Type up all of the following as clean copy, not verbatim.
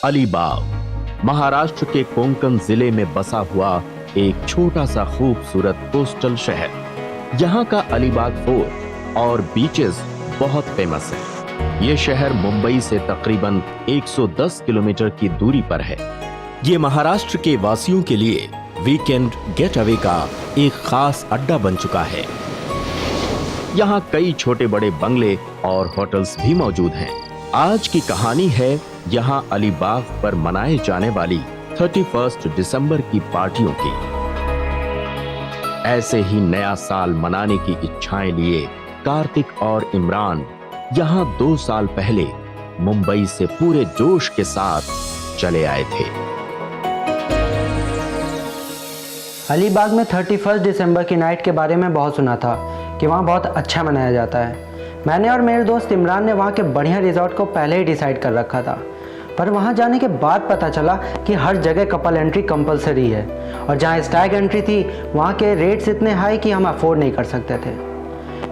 अलीबाग महाराष्ट्र के कोंकण जिले में बसा हुआ एक छोटा सा खूबसूरत कोस्टल शहर। यहाँ का अलीबाग फोर्ट और बीचेस बहुत फेमस है। ये शहर मुंबई से तकरीबन 110 किलोमीटर की दूरी पर है। ये महाराष्ट्र के वासियों के लिए वीकेंड गेट अवे का एक खास अड्डा बन चुका है। यहाँ कई छोटे बड़े बंगले और होटल्स भी मौजूद हैं। आज की कहानी है यहाँ अलीबाग पर मनाए जाने वाली 31 दिसंबर की पार्टियों की। ऐसे ही नया साल मनाने की इच्छाएं लिए कार्तिक और इमरान यहाँ 2 साल पहले मुंबई से पूरे जोश के साथ चले आए थे। अलीबाग में 31 दिसंबर की नाइट के बारे में बहुत सुना था कि वहाँ बहुत अच्छा मनाया जाता है। मैंने और मेरे दोस्त इमरान ने वहाँ के बढ़िया रिजॉर्ट को पहले ही डिसाइड कर रखा था, पर वहाँ जाने के बाद पता चला कि हर जगह कपल एंट्री कंपलसरी है और जहाँ स्टैग एंट्री थी वहाँ के रेट्स इतने हाई कि हम अफोर्ड नहीं कर सकते थे।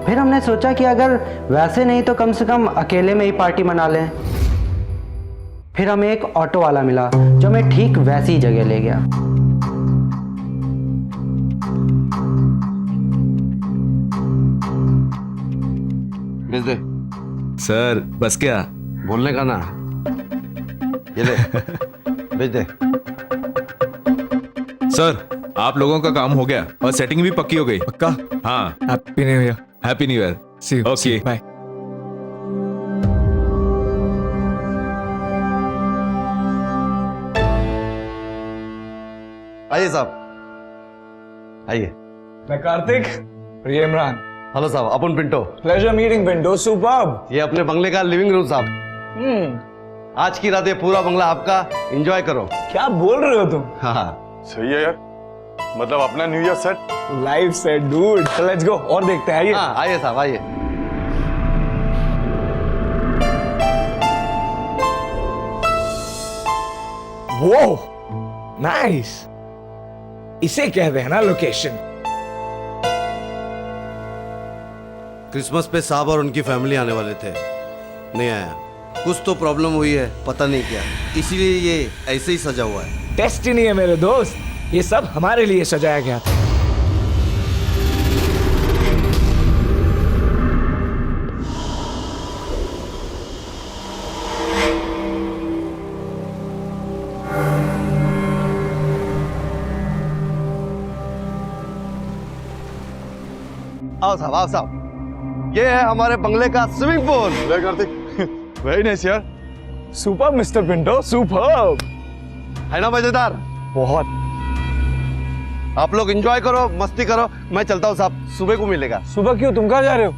फिर हमने सोचा कि अगर वैसे नहीं तो कम से कम अकेले में ही पार्टी मना लें। फिर हमें एक ऑटो वाला मिला जो हमें ठीक वैसी जगह ले गया। भेज दे सर। बस क्या बोलने का ना, ये ले भेज दे। सर आप लोगों का काम हो गया और सेटिंग भी पक्की हो गई। पक्का? हाँ। Happy new year. Happy new year. See you. Okay bye. आइए साहब, आइए। मैं कार्तिक और ये इमरान। हेलो साहब, अपन Pinto. Pleasure meeting Pinto. Superb. ये अपने बंगले का लिविंग रूम साहब। आज की रात ये पूरा बंगला आपका, एंजॉय करो। क्या बोल रहे हो तुम? हाँ सही है यार, मतलब अपना new year set. Live set dude. Let's go और देखते हैं। आइए। हाँ, आइए साहब आइए। वो नाइस, इसे कहते हैं ना लोकेशन। क्रिसमस पे साहब और उनकी फैमिली आने वाले थे, नहीं आया। कुछ तो प्रॉब्लम हुई है, पता नहीं क्या, इसीलिए ये ऐसे ही सजा हुआ है। डेस्टिनी है मेरे दोस्त, ये सब हमारे लिए सजाया गया था। आओ साहब, आओ साहब। ये है हमारे बंगले का स्विमिंग पूल। ले कार्तिक, वेरी नाइस यार। Super mister Pinto, super. है ना मजेदार? बहुत। आप लोग एंजॉय करो, मस्ती करो, मैं चलता हूँ साहब, सुबह को मिलेगा। सुबह क्यों, तुम कहाँ जा रहे हो?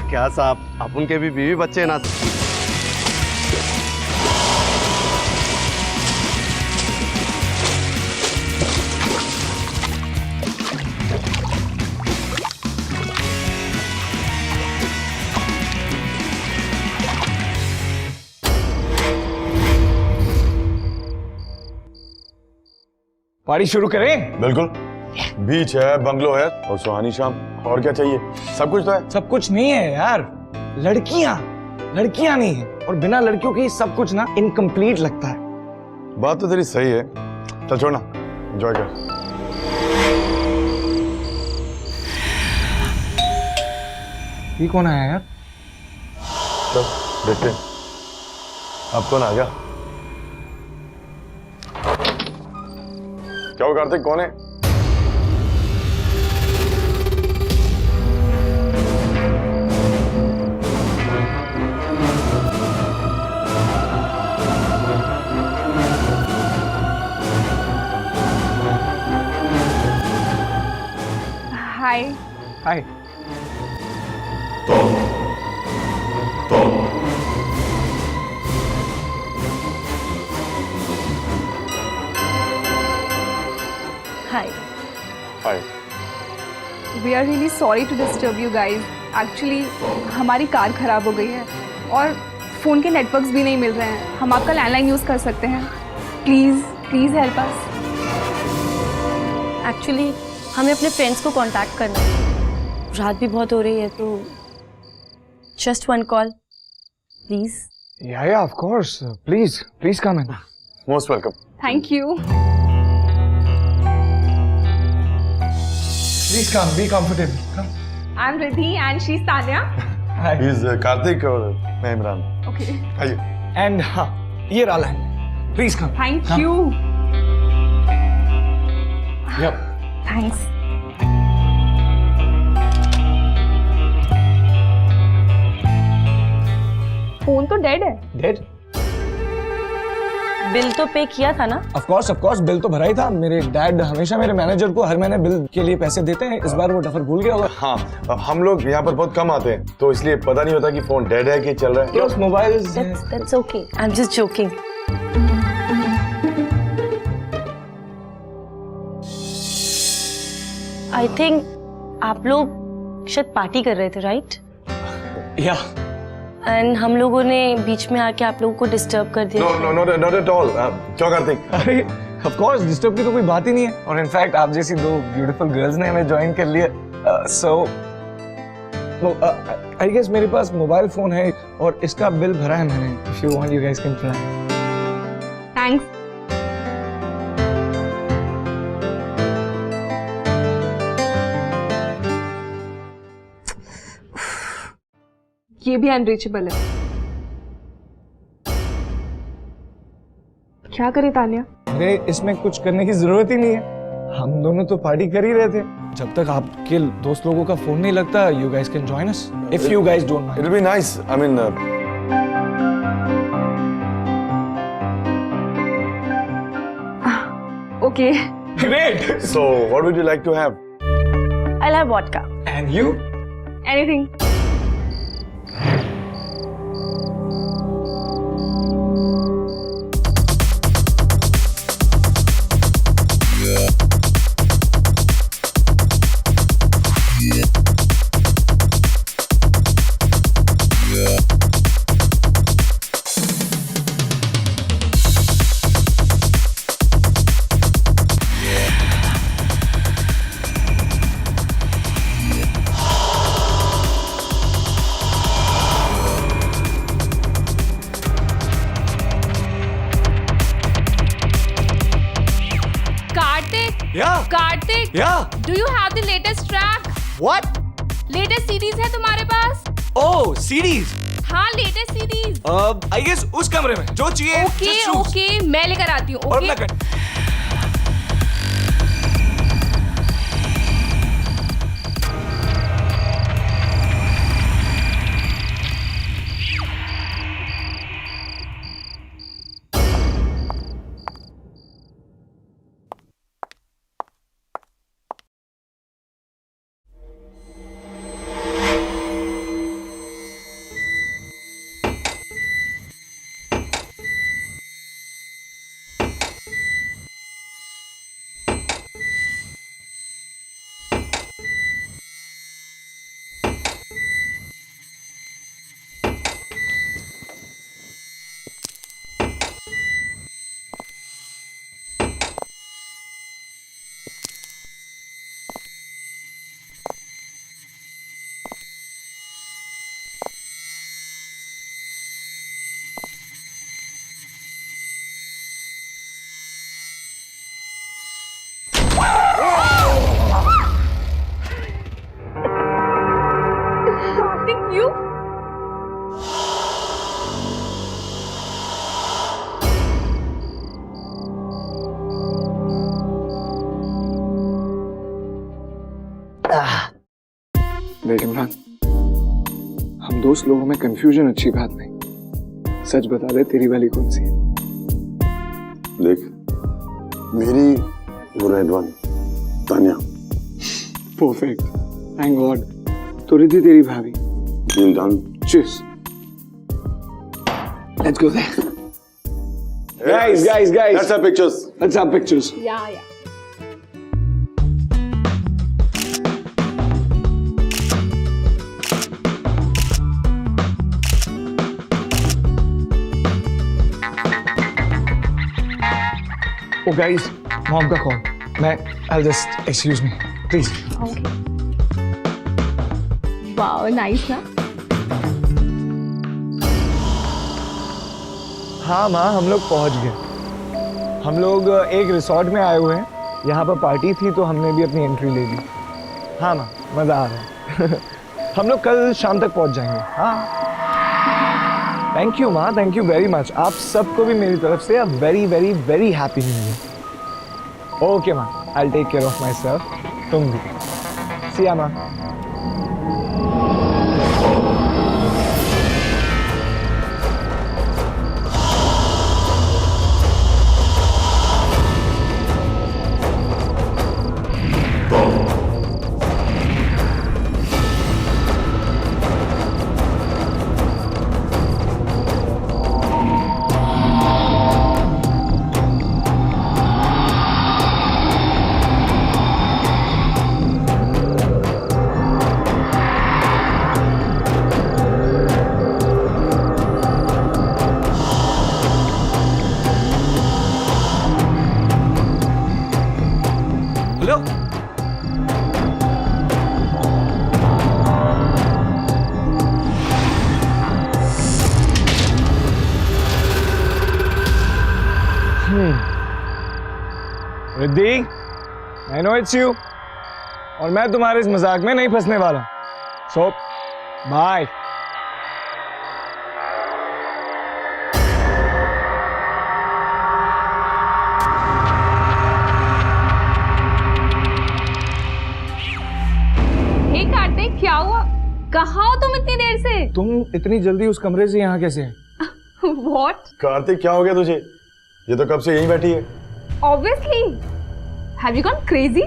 क्या साहब, अपन के भी बीवी बच्चे हैं ना। पार्टी शुरू करें? बिल्कुल। बीच है, बंगलो है और सुहानी शाम, और क्या चाहिए? सब कुछ तो है। सब कुछ नहीं है यार, लड़कियां लड़कियां नहीं है, और बिना लड़कियों के सब कुछ ना इनकम्प्लीट लगता है। बात तो तेरी सही है। चल छोड़ ना, एंजॉय कर। ये कौन आया यार? चल देखते हैं, अब कौन आ गया। क्या हो कार्तिक, कौन है? Hi. Hi. Hi. Hi. We are really sorry to disturb you guys. Actually हमारी कार खराब हो गई है और फ़ोन के नेटवर्क्स भी नहीं मिल रहे हैं। हम आपका लैंडलाइन यूज़ कर सकते हैं? Please please help us. Actually हमें अपने फ्रेंड्स को कांटेक्ट करना है, रात भी बहुत हो रही है, तो जस्ट वन कॉल प्लीज। या of course, please please come in. Most welcome. Thank you. Please come, be comfortable. Come. I am Riddhi and she is Tanya. Hi. He's Kartik और मैं इमरान। ओके, आइए। And हाँ, ये रहा land. Please come. Thank Come. You. Yep. Thanks. Phone तो dead है। Dead? Bill तो पे किया था ना? Of course, बिल तो भरा ही था। मेरे डैड हमेशा मेरे मैनेजर को हर महीने बिल के लिए पैसे देते हैं। इस बार वो डफर भूल गया होगा। हाँ, हम लोग यहाँ पर बहुत कम आते हैं, तो इसलिए पता नहीं होता कि फोन डेड है कि चल रहा है। Plus mobile That's okay. I'm just joking. I think आप लोग शायद पार्टी कर रहे थे, राइट? या एंड हम लोगों ने बीच में आके आप लोगों को डिस्टर्ब कर दिया। No, not at all. क्यों कार्तिक? अरे ऑफ कोर्स डिस्टर्ब की तो कोई बात ही नहीं है। और इनफैक्ट आप जैसी दो ब्यूटीफुल गर्ल्स ने हमें ज्वाइन कर लिया। सो आई गेस मेरे पास मोबाइल फोन है और इसका बिल भरा है मैंने। If you want you guys can try. Thanks. ये भी अनरीचेबल है। क्या करे तान्या? अरे इसमें कुछ करने की जरूरत ही नहीं है। हम दोनों तो पार्टी कर ही रहे थे। जब तक आपके दोस्त लोगों का फोन नहीं लगता, you guys can join us if you guys don't mind. It'll be nice. I mean, okay. Great. so what would you like to have? I'll have vodka. And you? Anything. या कार्तिक, या do you have the latest track? What? Latest series है तुम्हारे पास? ओह series. हाँ, latest series. I guess उस कमरे में जो चाहिए। Okay just choose. ओके, मैं लेकर आती हूँ। और ओके। ना कर। You? देख इमरान, हम दोस्त लोगों में कंफ्यूजन अच्छी बात नहीं। सच बता दे तेरी वाली कौन सी है? देख, मेरी वो red one, Tanya. Perfect, thank God. तो रिद्धि तेरी भाभी। Deal done. Cheers. Let's go there. Guys. That's our pictures. Let's have pictures. Yeah. Oh guys, mom का call. I'll just excuse me, please. Okay. Wow, nice ना? हाँ माँ, हम लोग पहुंच गए। हम लोग एक रिसोर्ट में आए हुए हैं, यहाँ पर पार्टी थी तो हमने भी अपनी एंट्री ले ली। हाँ माँ, मज़ा आ रहा है। हम लोग कल शाम तक पहुँच जाएंगे। हाँ थैंक यू माँ, थैंक यू वेरी मच। आप सबको भी मेरी तरफ से very very very happy new year. Okay माँ, I will take care of myself. तुम भी। सी या माँ। Hello. Riddhi, I know it's you, और मैं तुम्हारे इस मजाक में नहीं फंसने वाला। So, bye. हे कार्तिक, क्या हुआ? कहाँ हो तुम इतनी देर से? तुम इतनी जल्दी उस कमरे से यहाँ कैसे? What? कार्तिक क्या हो गया तुझे? ये तो कब से यहीं बैठी है। Obviously. Have you gone crazy?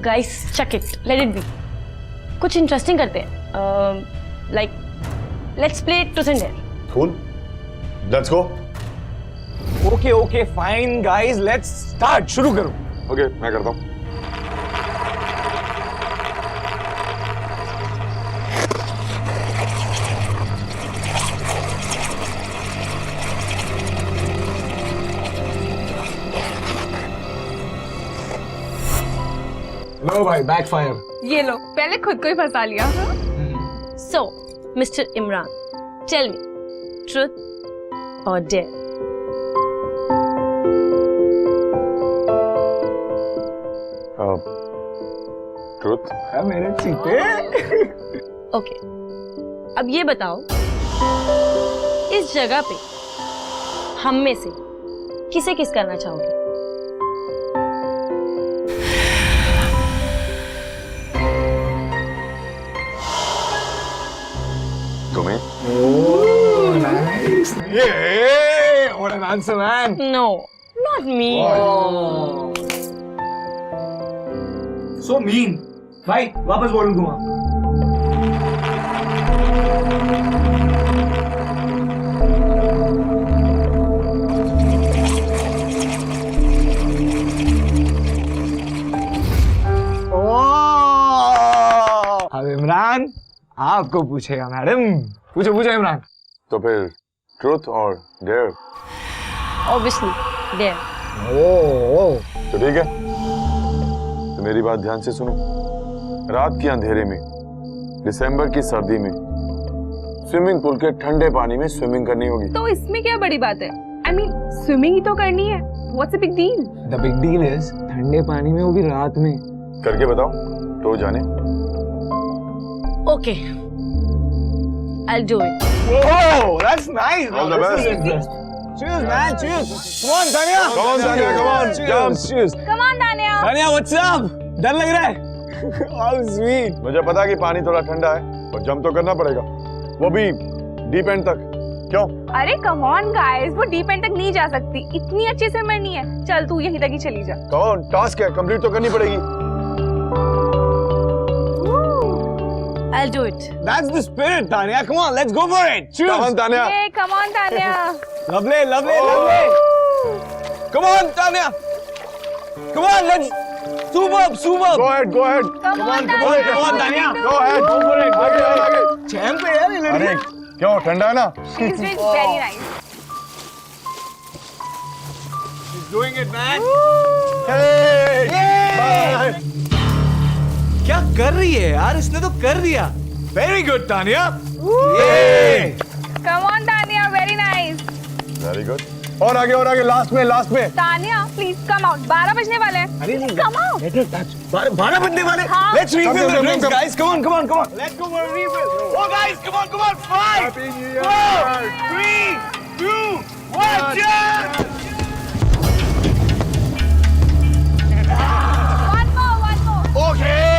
Guys check it, let it be. कुछ इंटरेस्टिंग करते हैं, like let's play truth and dare. Cool, let's go. Okay okay fine guys, let's start. शुरू करो। ओके, मैं करता हूँ। लो भाई, बैकफायर। ये लो, पहले खुद को ही फंसा लिया। So mister Imran, tell me, truth और डेयर? ट्रुथ। है मेरे चीते। ओके, अब ये बताओ, इस जगह पे हम में से किसे किस करना चाहोगे? तुम्हें? Oh, nice. Yeah, what an answer, man. No, not me. So mean. भाई, वापस बोलूं दूंगा। अब इमरान आपको पूछेगा मैडम। पूछो पूछो इमरान। तो फिर ट्रुथ और डेयर। Obviously dare. ओह, तो ठीक है, तो मेरी बात ध्यान से सुनो। रात के अंधेरे में, दिसंबर की सर्दी में, स्विमिंग पूल के ठंडे पानी में स्विमिंग करनी होगी। तो इसमें क्या बड़ी बात है? I mean, स्विमिंग ही तो करनी है। What's the big deal? The big deal is ठंडे पानी में, वो भी रात में। करके बताओ तो जाने। Okay, I will do it. Oh, that's nice. All the best. Cheers, man. Cheers. Come on, Tanya. Come on, Tanya. Come on. Cheers. Cheers. Come on, Tanya. Tanya, what's up? डर लग रहा है? How sweet. मुझे पता है कि पानी थोड़ा ठंडा है और जंप तो करना पड़ेगा, वो भी डीप एंड तक। क्यों? अरे कम ऑन गाइस, वो डीप एंड तक नहीं जा सकती, इतनी अच्छी स्विमर नहीं है। चल तू यहीं तक ही चली जा। कौन? टास्क है, कंप्लीट तो करनी पड़ेगी। I'll do it. That's the spirit, Tanya. Come on, let's go for it. Cheers. Come on, Tanya. Hey, come on, Tanya. Lovely, lovely, lovely. Come on, Tanya. Come on, let's. Superb, superb. Go ahead, go ahead. Come on, Come on, come on, Tanya. Go ahead, go for it. आगे, आगे। Champ है यार ये अरे लड़की। क्यों, ठंडा है ना? She's doing very nice. doing it, man. Hey! Bye. क्या कर रही है यार? इसने तो कर दिया. Very good, Tanya. Yay! Come on, Tanya, very nice. Very good. और आगे लास्ट में. Tanya, please come out. 12 बजने वाले हैं. अरे नहीं, Come out. 12 बजने वाले. हाँ. Let's refill the come, drinks, come. guys. Come on. Let's go for a refill. Oh, guys, come on. 5, Happy New Year. 4, 3, 2, 1. Cheers! One more. Okay.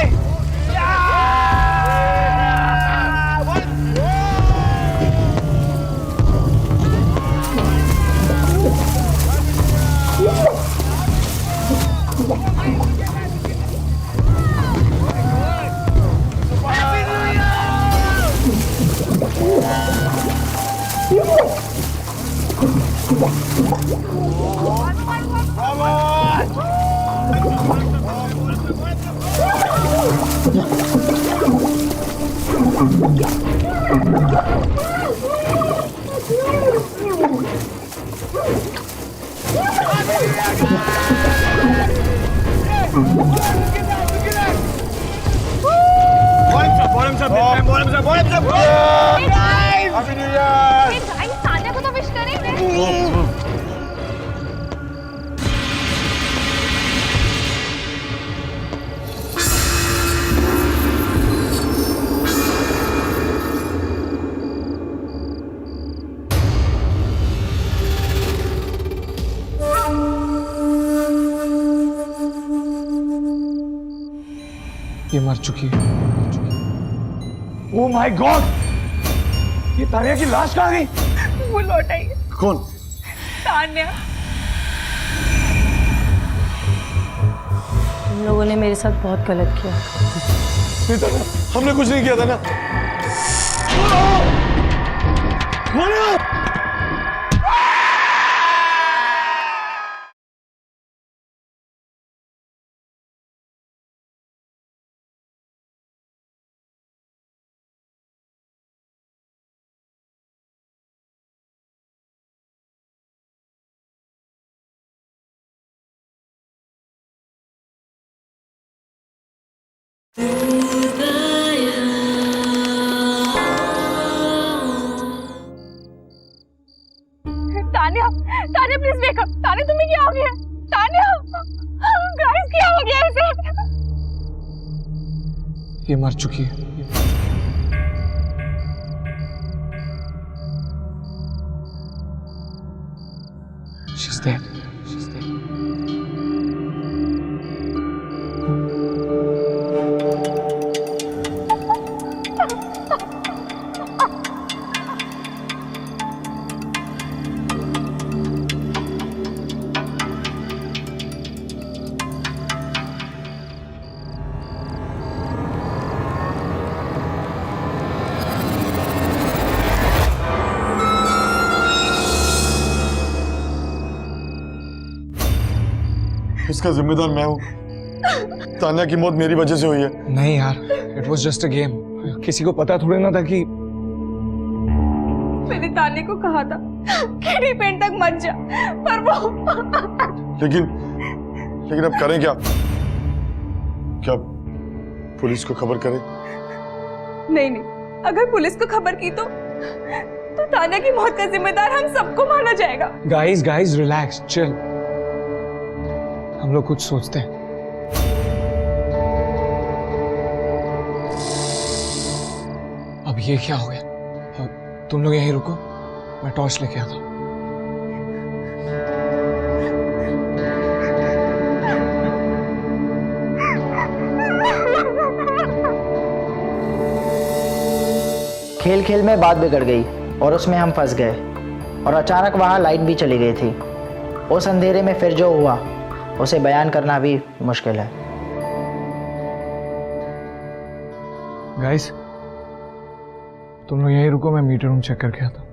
Bottoms up. Happy New Year. Hey guys, Tanya को तो wish करेंगे. ये मर चुकी है. Oh my God! ये तानिया की लाश कहाँ गई? वो लौट आई. कौन? तान्या. तुम लोगों ने मेरे साथ बहुत गलत किया. नहीं तानिया, हमने कुछ नहीं किया था ना. Tanya please wake up. Tanya तुम्हें क्या हो गया? तान्या गाइस क्या हो गया इसे? ये मर चुकी है. She's dead. इसका जिम्मेदार मैं हूँ. तान्या की मौत मेरी वजह से हुई है. नहीं यार, it was just a game. किसी को पता थोड़ी ना था कि मैंने तान्या को कहा था कि डिपेंड तक मत जा, पर वो लेकिन अब करें क्या? क्या पुलिस को खबर करें? नहीं, अगर पुलिस को खबर की तो तान्या की मौत का जिम्मेदार हम सबको माना जाएगा. Guys relax, chill. हम लोग कुछ सोचते हैं. अब ये क्या हो गया? तुम लोग यहीं रुको, मैं टॉर्च लेके आता हूं. खेल खेल में बात बिगड़ गई और उसमें हम फंस गए और अचानक वहाँ लाइट भी चली गई थी. उस अंधेरे में फिर जो हुआ उसे बयान करना भी मुश्किल है. गाइस, तुम लोग यहीं रुको, मैं मीटर रूम चेक करके आता हूं.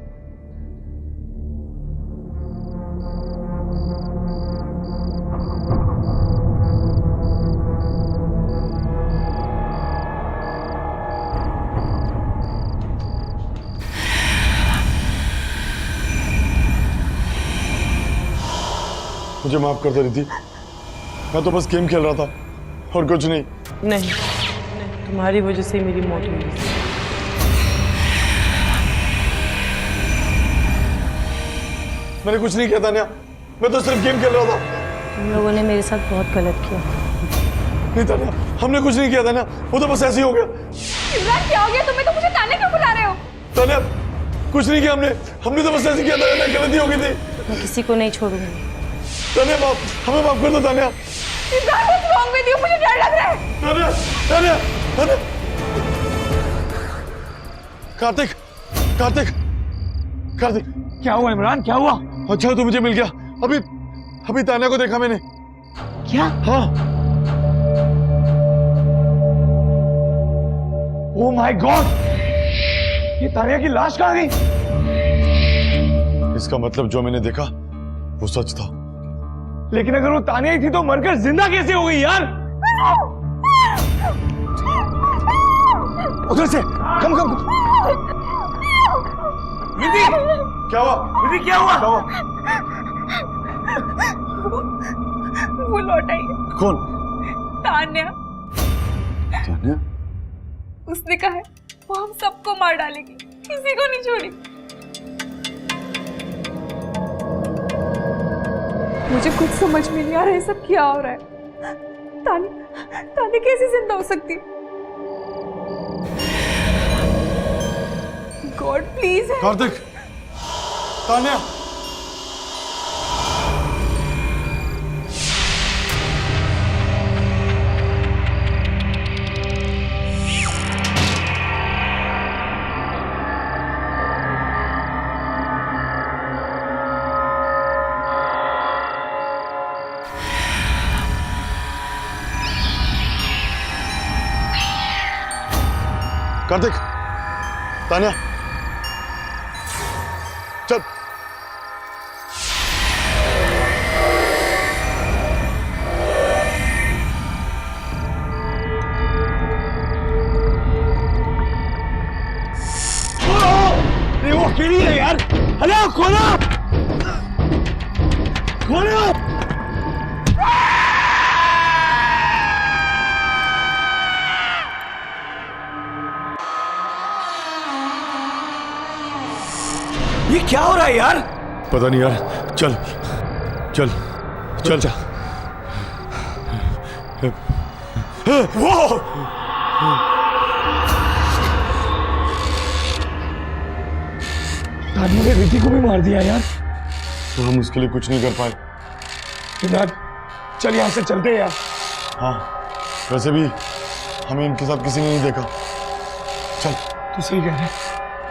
मुझे माफ कर दे रिद्धि, मैं तो बस गेम खेल रहा था और कुछ नहीं। नहीं, तुम्हारी वजह से मेरी मौत हुई। मैंने कुछ नहीं किया तान्या, मैं तो सिर्फ गेम खेल रहा था। तुम लोगों ने मेरे साथ बहुत गलत किया। नहीं तान्या, हमने कुछ नहीं किया तान्या, वो तो बस ऐसे ही हो गया। इमरान क्या हो गया तुम्हें? तो मुझे ताने क्यों बुला रहे हो? तान्या कुछ नहीं किया हमने तो बस ऐसे किया था, गलती हो गई थी। मैं किसी को नहीं छोड़ूंगी। तान्या हमें माफ कर दो Tanya. Imran what's wrong with you? मुझे डर लग रहा है। तान्या तान्या तान्या। कार्तिक कार्तिक कार्तिक, क्या हुआ इमरान, क्या हुआ? अच्छा तू मुझे मिल गया। अभी तान्या को देखा मैंने। क्या? हाँ। ओह माय गॉड, ये तान्या की लाश कहाँ गई? इसका मतलब जो मैंने देखा वो सच था। लेकिन अगर वो तान्या ही थी तो मरकर जिंदा कैसे हो गई यार? उधर से कम। रिद्धि, क्या हुआ? रिद्धि क्या हुआ? क्या हुआ? वो लौट आई। कौन? तान्या। तान्या? उसने कहा है वो हम सबको मार डालेगी, किसी को नहीं छोड़ी। मुझे कुछ समझ में नहीं आ रहा है सब क्या हो रहा है। तान्या कैसे जिंदा हो सकती? God please. कार्तिक, तान्या। कार्तिक, तान्या, चल। वो अकेली है यार। हेलो, खोलो खोलो। ये क्या हो रहा है यार? पता नहीं यार, चल चल चल चल। वो तान्या ने रिद्धि को भी मार दिया यार। तो हम उसके लिए कुछ नहीं कर पाए। इमरान चल यहाँ से चलते हैं यार। हाँ, वैसे भी हमें इनके साथ किसी ने नहीं देखा। चल। तू सही कह रहा है,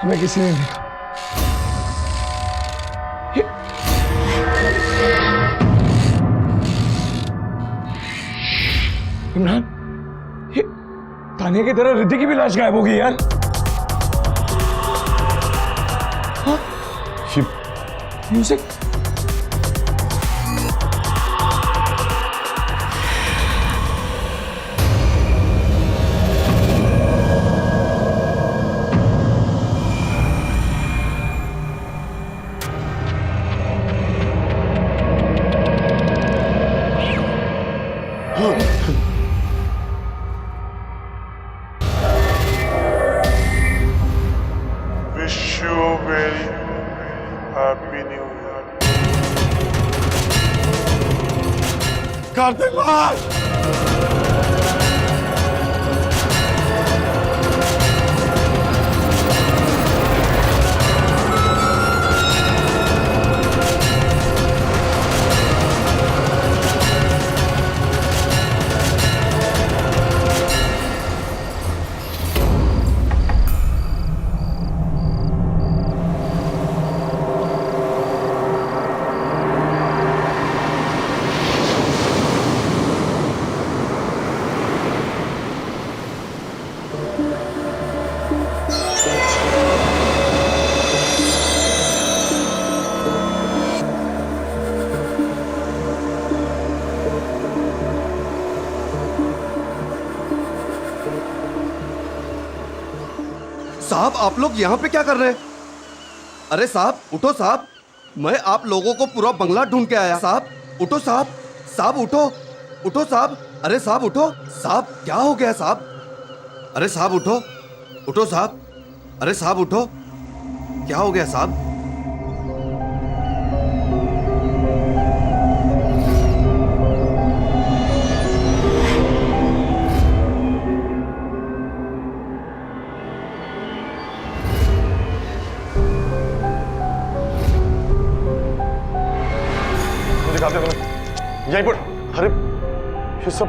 हमें किसी ने नहीं देखा। इमरान, ये तान्या की तरह रिद्धि की भी लाश गायब हो गई यार। हाँ, music. Wish you a very happy new year. Kartik भाई! साहब आप लोग यहाँ पे क्या कर रहे हैं? अरे साहब उठो साहब, मैं आप लोगों को पूरा बंगला ढूंढ के आया। साहब उठो साहब, साहब उठो, उठो साहब, अरे साहब उठो, साहब क्या हो गया साहब, अरे साहब उठो, उठो साहब, अरे साहब उठो, क्या हो गया साहब? दिखाते हो यहीं पर। अरे ये सब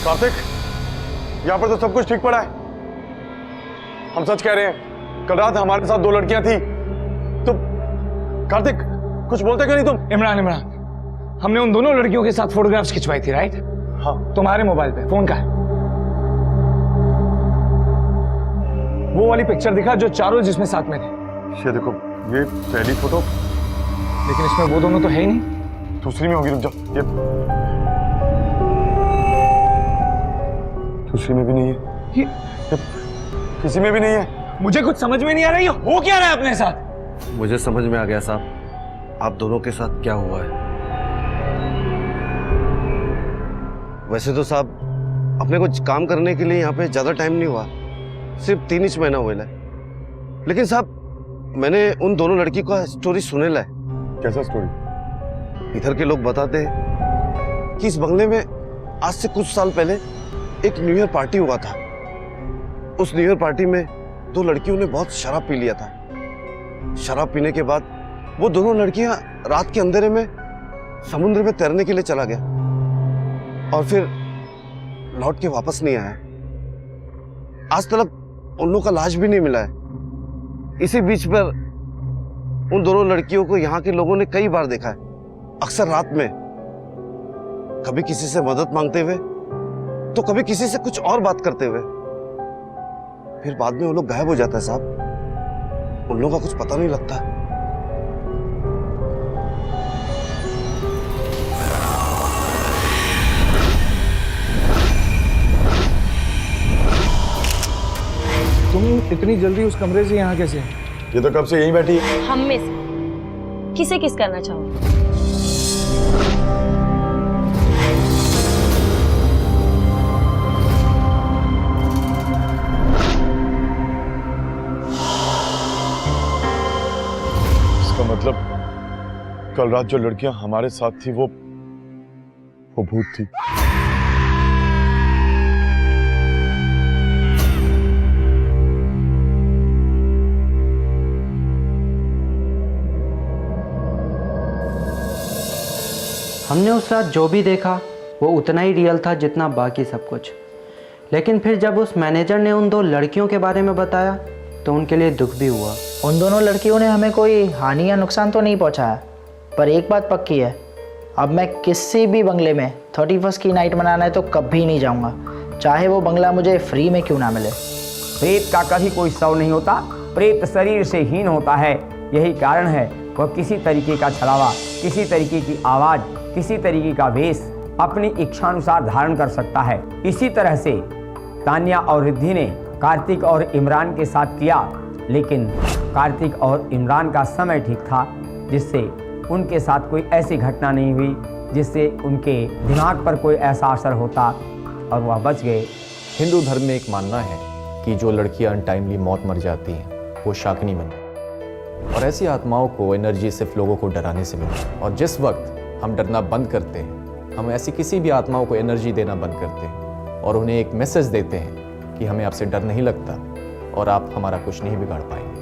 कार्तिक, यहाँ पर तो सब कुछ ठीक पड़ा है। हम सच कह रहे हैं, कल रात हमारे साथ 2 लड़कियां थी। तो कार्तिक कुछ बोलते क्यों नहीं तुम? इमरान, हमने उन दोनों लड़कियों के साथ फोटोग्राफ्स खिंचवाई थी, राइट? हाँ। तुम्हारे मोबाइल पे फोन का है वो वाली पिक्चर दिखा जो चारों जिसमें साथ में थे। ये देखो, ये पहली फोटो, लेकिन इसमें वो दोनों तो है ही नहीं। दूसरी में होगी, रुक जाओ, ये दूसरी में भी नहीं है, ये किसी में भी नहीं है। मुझे कुछ समझ में नहीं आ रहा, ये हो क्या रहा है अपने साथ? मुझे समझ में आ गया साहब, आप दोनों के साथ क्या हुआ है। वैसे तो साहब अपने को काम करने के लिए यहाँ पे ज्यादा टाइम नहीं हुआ, सिर्फ 3 ही महीना हुआ है। लेकिन साहब मैंने उन दोनों लड़की का स्टोरी सुने ला है। कैसा स्टोरी? इधर के लोग बताते हैं कि इस बंगले में आज से कुछ साल पहले एक न्यू ईयर पार्टी हुआ था। उस न्यू ईयर पार्टी में 2 लड़कियों ने बहुत शराब पी लिया था। शराब पीने के बाद वो दोनों लड़कियां रात के अंधेरे में समुद्र में तैरने के लिए चला गया और फिर लौट के वापस नहीं आया। आज तक उन लोगों का लाश भी नहीं मिला है। इसी बीच पर उन दोनों लड़कियों को यहाँ के लोगों ने कई बार देखा है, अक्सर रात में, कभी किसी से मदद मांगते हुए तो कभी किसी से कुछ और बात करते हुए। फिर बाद में वो लोग गायब हो जाता है साहब, उन लोगों का कुछ पता नहीं लगता। तुम इतनी जल्दी उस कमरे से यहाँ कैसे? ये तो कब से यहीं बैठी है। हम में से किसे किस करना चाहोगे? इसका मतलब कल रात जो लड़कियां हमारे साथ थी वो भूत थी। हमने उस रात जो भी देखा वो उतना ही रियल था जितना बाकी सब कुछ। लेकिन फिर जब उस मैनेजर ने उन 2 लड़कियों के बारे में बताया तो उनके लिए दुख भी हुआ। उन दोनों लड़कियों ने हमें कोई हानि या नुकसान तो नहीं पहुंचाया, पर एक बात पक्की है, अब मैं किसी भी बंगले में 31st की नाइट मनाना है तो कभी नहीं जाऊंगा, चाहे वो बंगला मुझे फ्री में क्यों ना मिले। प्रेत का कभी कोई शव नहीं होता, प्रेत शरीर से हीन होता है। यही कारण है वह किसी तरीके का छलावा, किसी तरीके की आवाज़, किसी तरीके का वेश अपनी इच्छानुसार धारण कर सकता है। इसी तरह से तान्या और रिद्धि ने कार्तिक और इमरान के साथ किया, लेकिन कार्तिक और इमरान का समय ठीक था जिससे उनके साथ कोई ऐसी घटना नहीं हुई जिससे उनके दिमाग पर कोई ऐसा असर होता और वह बच गए। हिंदू धर्म में एक मानना है कि जो लड़कियां अनटाइमली मौत मर जाती हैं वो शाकिनी बनती हैं, और ऐसी आत्माओं को एनर्जी सिर्फ लोगों को डराने से मिलती है। और जिस वक्त हम डरना बंद करते हैं, हम ऐसी किसी भी आत्माओं को एनर्जी देना बंद करते हैं और उन्हें एक मैसेज देते हैं कि हमें आपसे डर नहीं लगता और आप हमारा कुछ नहीं बिगाड़ पाएंगे।